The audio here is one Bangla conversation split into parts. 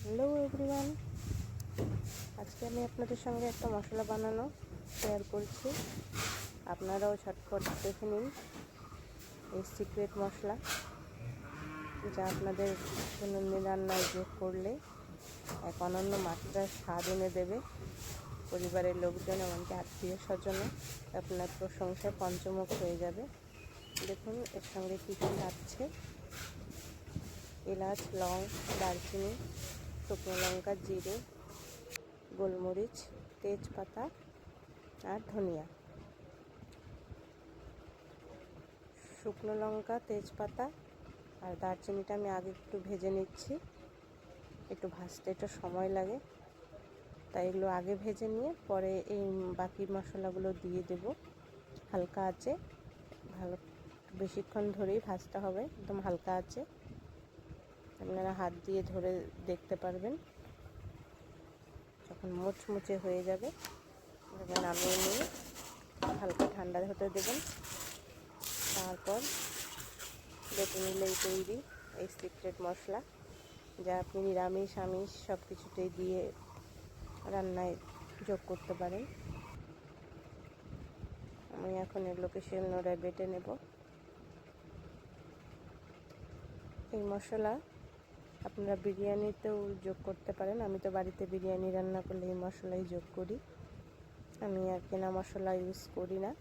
হ্যালো এভরিওয়ান, আজকে আমি আপনাদের সঙ্গে একটা মশলা বানানো শেয়ার করছি। আপনারাও ঝটপট দেখে নিন এই সিক্রেট মশলা, যা আপনাদের দৈনন্দিন রান্নায় যোগ করলে এক অনন্য মাত্রার স্বাদ এনে দেবে। পরিবারের লোকজন এমনকি আত্মীয় স্বজনও আপনার প্রশংসায় পঞ্চমুখ হয়ে যাবে। দেখুন এর সঙ্গে কী কী লাগছে: এলাচ, লং, দারচিনি, শুকনো লঙ্কা, জিরে, গোলমরিচ, তেজপাতা আর ধনিয়া। শুকনো লঙ্কা, তেজপাতা আর দারচিনিটা আমি আগে একটু ভেজে নিচ্ছি। একটু ভাজতে একটু সময় লাগে, তাই এগুলো আগে ভেজে নিয়ে পরে এই বাকি মশলাগুলো দিয়ে দেব হালকা আঁচে। ভালো বেশিক্ষণ ধরেই ভাজতে হবে, একদম হালকা আঁচে। আপনারা হাত দিয়ে ধরে দেখতে পারবেন যখন মুচমুচে হয়ে যাবে, তখন নামিয়ে নিয়ে হালকা ঠান্ডা হতে দেবেন। তারপর বেটে নিলেই তৈরি এই সিক্রেট মশলা, যা আপনি নিরামিষ আমিষ সব কিছুতেই দিয়ে রান্নায় যোগ করতে পারেন। আমি এখন এগুলোকে শিলনোড়ায় বেটে নেব। এই মশলা আপনারা বিরিয়ানিতেও যোগ করতে পারেন। আমি তো বাড়িতে বিরিয়ানি রান্না করলে এই মশলাই যোগ করি, আমি আর কেনা মশলা ইউজ করি না।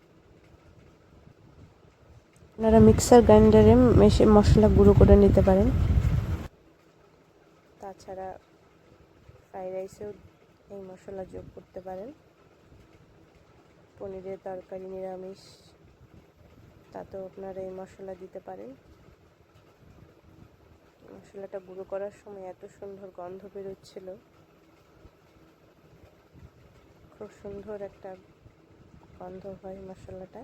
আপনারা মিক্সার গ্রাইন্ডারে মশলা গুঁড়ো করে নিতে পারেন। তাছাড়া ফ্রাইড রাইসেও এই মশলা যোগ করতে পারেন। পনিরের তরকারি নিরামিষ, তাতেও আপনারা এই মশলা দিতে পারেন। মশলাটা গুঁড়ো করার সময় এত সুন্দর গন্ধ বেরোচ্ছিল, খুব সুন্দর একটা গন্ধ হয় মশলাটা।